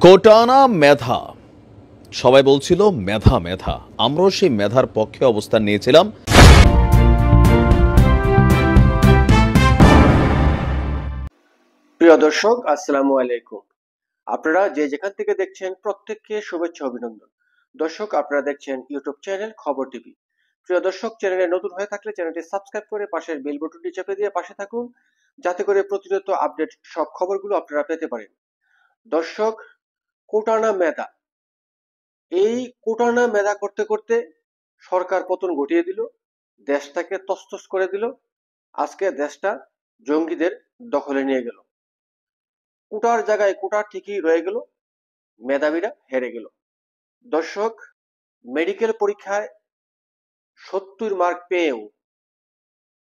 কোটানা মেধা, সবাই বলছিল মেধা মেধা। আমরাও সেই মেধার পক্ষে অবস্থান নিয়েছিলাম। প্রিয় দর্শক, আসসালামু আলাইকুম। আপনারা যে যেখান থেকে দেখছেন প্রত্যেককে শুভেচ্ছা অভিনন্দন। দর্শক, আপনারা দেখছেন ইউটিউব চ্যানেল খবর টিভি। প্রিয় দর্শক, চ্যানেলে নতুন হয়ে থাকলে চ্যানেলটি সাবস্ক্রাইব করে পাশের বেল বাটনটি চেপে দিয়ে পাশে থাকুন, যাতে করে প্রতিনিয়ত আপডেট সব খবরগুলো আপনারা পেতে পারেন। দর্শক, কোটানা মেধা, এই কোটানা মেধা করতে করতে সরকার পতন ঘটিয়ে দিল, দেশটাকে তছনছ করে দিল। আজকে দেশটা জঙ্গিদের দখলে নিয়ে গেল। কোটার জায়গায় কোটা ঠিকই রয়ে গেল, মেধাবীরা হেরে গেল। দর্শক, মেডিকেল পরীক্ষায় 70 মার্ক পেয়েও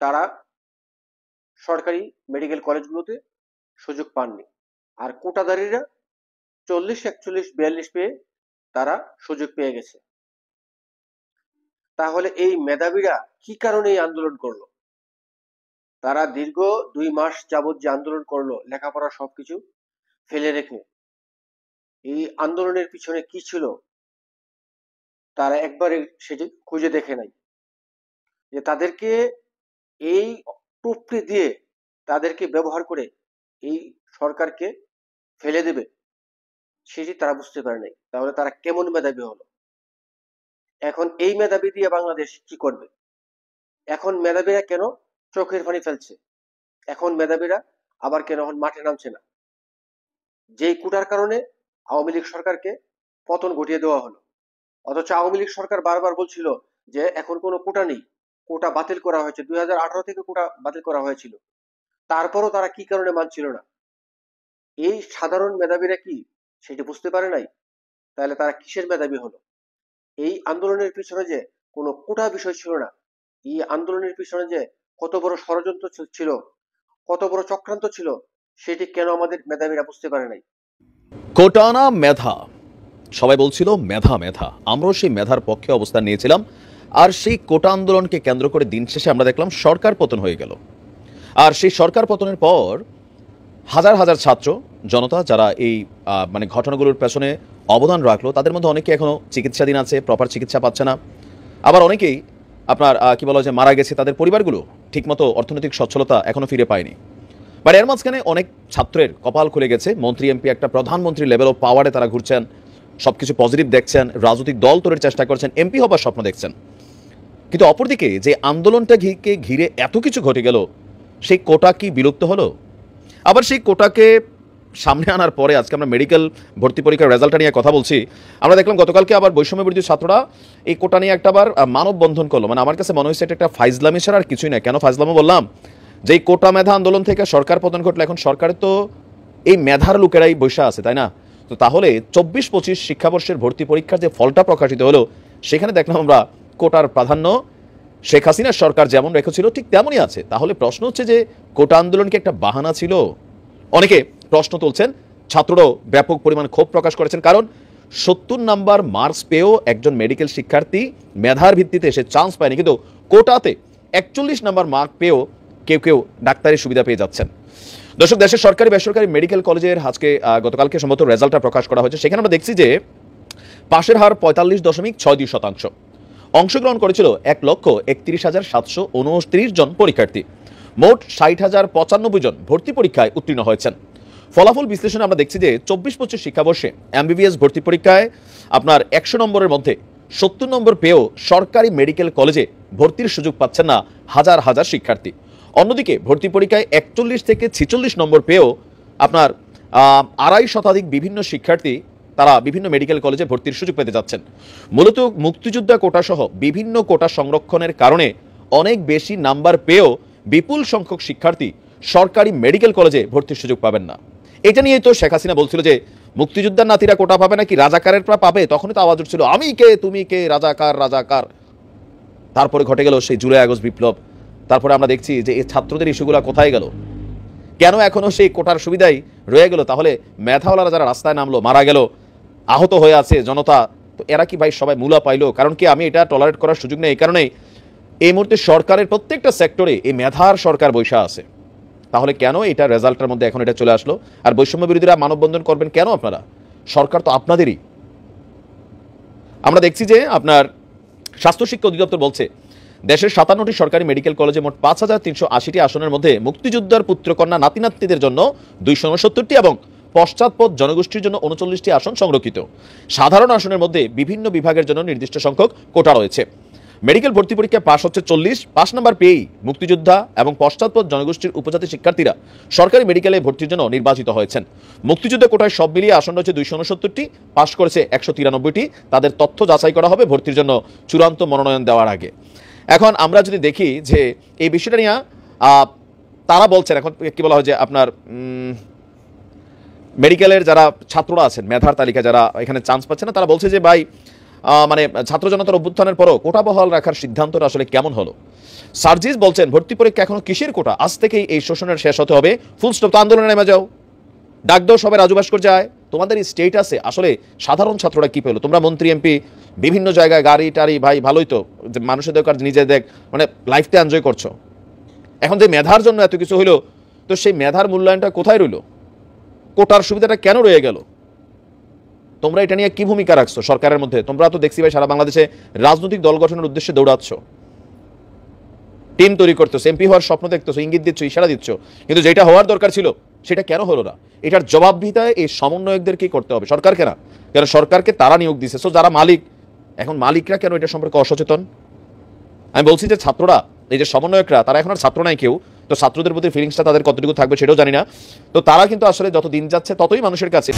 তারা সরকারি মেডিকেল কলেজগুলোতে সুযোগ পাননি, আর কোটাধারীরা 40, 41, 42 পেয়ে তারা সুযোগ পেয়ে গেছে। তাহলে এই মেধাবীরা কি কারণে এই আন্দোলন করলো? তারা দীর্ঘ 2 মাস যাবত যে আন্দোলন করলো, লেখাপড়া সবকিছু ফেলে রেখে, এই আন্দোলনের পিছনে কি ছিল তারা একবারে সেটি খুঁজে দেখে নাই। যে তাদেরকে এই টুপি দিয়ে তাদেরকে ব্যবহার করে এই সরকারকে ফেলে দেবে, সেটি তারা বুঝতে পারে নাই। তাহলে তারা কেমন মেধাবী হলো? এখন এই মেধাবী দিয়ে বাংলাদেশ কি করবে? এখন মেধাবীরা কেন চোখের পানি ফেলছে? এখন মেধাবীরা আবার কেন মাঠে নামছে না? যেই কোটার কারণে আওয়ামী লীগ সরকারকে পতন ঘটিয়ে দেওয়া হলো, অথচ আওয়ামী লীগ সরকার বারবার বলছিল যে এখন কোনো কোটা নেই, কোটা বাতিল করা হয়েছে, 2018 থেকে কোটা বাতিল করা হয়েছিল। তারপরও তারা কি কারণে মানছিল না? এই সাধারণ মেধাবীরা কি সেটি বুঝতে পারে নাই? তাহলে তারা কিসের মেধাবী হলো? এই আন্দোলনের পিছনে যে কোনো কোটা বিষয় ছিল না, এই আন্দোলনের পিছনে যে কত বড় ষড়যন্ত্র ছিল, কত বড় চক্রান্ত ছিল, সেটি কেন আমাদের মেধাবীরা বুঝতে পারে নাই? কোটানা মেধা, সবাই বলছিল মেধা মেধা। আমরাও সেই মেধার পক্ষে অবস্থান নিয়েছিলাম। আর সেই কোটা আন্দোলনকে কেন্দ্র করে দিন শেষে আমরা দেখলাম সরকার পতন হয়ে গেল। আর সেই সরকার পতনের পর হাজার হাজার ছাত্র জনতা যারা এই ঘটনাগুলোর পেছনে অবদান রাখলো, তাদের মধ্যে অনেকে এখনো চিকিৎসাধীন আছে, প্রপার চিকিৎসা পাচ্ছে না। আবার অনেকেই মারা গেছে, তাদের পরিবারগুলো ঠিকমতো অর্থনৈতিক সচ্ছলতা এখনো ফিরে পায়নি। বাট এর মাঝখানে অনেক ছাত্রের কপাল খুলে গেছে। মন্ত্রী এমপি একটা প্রধানমন্ত্রী লেভেল অফ পাওয়ারে তারা ঘুরছেন, সবকিছু পজিটিভ দেখছেন, রাজনৈতিক দল তৈরির চেষ্টা করছেন, এমপি হবার স্বপ্ন দেখছেন। কিন্তু অপরদিকে যে আন্দোলনটা ঘিরে এত কিছু ঘটে গেল, সেই কোটা কি বিলুপ্ত হলো? আবার সেই কোটাকে সামনে আনার পরে আজকে আমরা মেডিকেল ভর্তি পরীক্ষার রেজাল্টটা নিয়ে কথা বলছি। আমরা দেখলাম গতকালকে আবার বৈষম্য বিরোধী ছাত্ররা এই কোটা নিয়ে একটা আবার মানববন্ধন করলো। আমার কাছে মনে হয়েছে এটা একটা ফাইজলামি ছাড়া আর কিছুই না। কেন ফাইজলামো বললাম? যে এই কোটা মেধা আন্দোলন থেকে সরকার পতন ঘটলো, এখন সরকারের তো এই মেধার লোকেরাই বৈশা আছে, তাই না? তো তাহলে 24-25 শিক্ষাবর্ষের ভর্তি পরীক্ষার যে ফলটা প্রকাশিত হলো, সেখানে দেখলাম আমরা কোটার প্রাধান্য শেখ হাসিনার সরকার যেমন রেখেছিল ঠিক তেমনই আছে। তাহলে প্রশ্ন হচ্ছে যে কোটা আন্দোলন কি একটা বাহানা ছিল? অনেকে প্রশ্ন তুলছেন, ছাত্ররাও ব্যাপক পরিমাণ ক্ষোভ প্রকাশ করেছেন। কারণ 70 নাম্বার মার্কস পেয়েও একজন মেডিকেল শিক্ষার্থী মেধার ভিত্তিতে সে চান্স পায়নি, কিন্তু কোটাতে 41 নাম্বার মার্ক পেয়েও কেউ কেউ ডাক্তারের সুবিধা পেয়ে যাচ্ছেন। দর্শক, দেশের সরকারি বেসরকারি মেডিকেল কলেজের আজকে গতকালকে সম্ভবত রেজাল্টটা প্রকাশ করা হয়েছে। সেখানে আমরা দেখছি যে পাশের হার 45.62%। অংশগ্রহণ করেছিল 1,31,729 জন পরীক্ষার্থী। মোট 60,095 জন ভর্তি পরীক্ষায় উত্তীর্ণ হয়েছেন। ফলাফল বিশ্লেষণে আমরা দেখছি যে 24-25 শিক্ষাবর্ষে এমবিবিএস ভর্তি পরীক্ষায় আপনার 100 নম্বরের মধ্যে 70 নম্বর পেয়েও সরকারি মেডিকেল কলেজে ভর্তির সুযোগ পাচ্ছেন না হাজার হাজার শিক্ষার্থী। অন্যদিকে ভর্তি পরীক্ষায় 41 থেকে 46 নম্বর পেয়েও আপনার 2.5 বিভিন্ন শিক্ষার্থী তারা বিভিন্ন মেডিকেল কলেজে ভর্তির সুযোগ পেতে যাচ্ছেন। মূলত মুক্তিযোদ্ধা কোটা সহ বিভিন্ন কোটা সংরক্ষণের কারণে অনেক বেশি নাম্বার পেয়েও বিপুল সংখ্যক শিক্ষার্থী সরকারি মেডিকেল কলেজে ভর্তির সুযোগ পাবেন না। এটা নিয়েই তো শেখ হাসিনা বলছিল যে মুক্তিযোদ্ধার নাতিরা কোটা পাবে নাকি, রাজাকারেররা পাবে। তখনই তো আওয়াজ উঠছিল, আমি কে তুমি কে, রাজাকার রাজাকার। তারপরে ঘটে গেল সেই জুলাই আগস্ট বিপ্লব। তারপরে আমরা দেখছি যে এই ছাত্রদের ইস্যুগুলো কোথায় গেল? কেন এখনো সেই কোটার সুবিধাই রয়ে গেল? তাহলে মেধাওয়ালারা যারা রাস্তায় নামলো, মারা গেল, আহত হয়ে আছে জনতা, তো এরা কি ভাই সবাই মূলা পাইলো? কারণ কি আমি এটা টলারেট করার সুযোগ নেই। এই কারণেই এই মুহূর্তে সরকারের প্রত্যেকটা সেক্টরে এই মেধার সরকার বৈশা আছে। তাহলে কেন এটা রেজাল্টের মধ্যে এখন এটা চলে আসলো? আর বৈষম্য বিরোধীরা মানববন্ধন করবেন কেন? আপনারা সরকার তো আপনাদেরই। আমরা দেখছি যে আপনার স্বাস্থ্য শিক্ষা অধিদপ্তর বলছে দেশের 57টি সরকারি মেডিকেল কলেজে মোট 5,380টি আসনের মধ্যে মুক্তিযোদ্ধার পুত্রকন্যা নাতি নাতনিদের জন্য 269টি এবং পশ্চাৎপদ জনগোষ্ঠীর জন্য 39টি আসন সংরক্ষিত। সাধারণ আসনের মধ্যে বিভিন্ন বিভাগের জন্য নির্দিষ্ট সংখ্যক কোটা রয়েছে। মেডিকেল ভর্তি পরীক্ষায় পাশ হচ্ছে 40, পাস নাম্বার পেয়েই মুক্তিযোদ্ধা এবং পশ্চাৎপদ জনগোষ্ঠীর উপজাতি শিক্ষার্থীরা সরকারি মেডিকেলে ভর্তির জন্য নির্বাচিত হয়েছেন। মুক্তিযোদ্ধা কোটায় সব মিলিয়ে আসন রয়েছে 269টি, পাশ করেছে 193টি। তাদের তথ্য যাচাই করা হবে ভর্তির জন্য চূড়ান্ত মনোনয়ন দেওয়ার আগে। এখন আমরা যদি দেখি যে এই বিষয়টা নিয়ে তারা বলছেন, এখন কি বলা হয় যে আপনার মেডিকেলের যারা ছাত্ররা আছেন মেধার তালিকা যারা এখানে চান্স পাচ্ছে না, তারা বলছে যে ভাই মানে ছাত্র জনতার অভ্যুত্থানের পরও কোটা বহাল রাখার সিদ্ধান্তটা আসলে কেমন হলো। সার্জিস বলছেন ভর্তি পরীক্ষা এখনো কিসের কোটা, আজ থেকেই এই শোষণের শেষ হতে হবে, ফুল স্টপ, তো আন্দোলনে নেমে যাও, ডাক দাও সবাই রাজু ভাস্কর যায়। তোমাদের এই স্টেটাসে আসলে সাধারণ ছাত্ররা কি পেলো? তোমরা মন্ত্রী এমপি বিভিন্ন জায়গায় গাড়ি টাড়ি, ভাই ভালোই তো, যে মানুষের দরকার নিজে দেখ, মানে লাইফটা এনজয় করছো। এখন যে মেধার জন্য এত কিছু হইলো, তো সেই মেধার মূল্যায়নটা কোথায় রইলো? কোটার সুবিধাটা কেন রয়ে গেল? তোমরা এটা নিয়ে কি ভূমিকা রাখছো সরকারের মধ্যে? তোমরা তো দেখছি ভাই সারা বাংলাদেশে রাজনৈতিক দল গঠনের উদ্দেশ্যে দৌড়াচ্ছ, টিম তৈরি করতেছো, এমপি হওয়ার স্বপ্ন দেখতেছো, ইঙ্গিত দিচ্ছ, ইশারা দিচ্ছ, কিন্তু যেটা হওয়ার দরকার ছিল সেটা কেন হলো না? এটার জবাবদিহিতায় এই সমন্বয়কদেরকেই করতে হবে, সরকারকে না। কারণ সরকারকে তারা নিয়োগ দিচ্ছে, সো যারা মালিক, এখন মালিকরা কেন এটা সম্পর্কে অসচেতন? আমি বলছি যে ছাত্ররা, এই যে সমন্বয়করা, তারা এখন আর ছাত্র নাই কেউ, তো ছাত্রদের প্রতি ফিলিংসটা তাদের কতটুকু থাকবে সেটাও জানি না। তো তারা কিন্তু আসলে যত দিন যাচ্ছে ততই মানুষের কাছে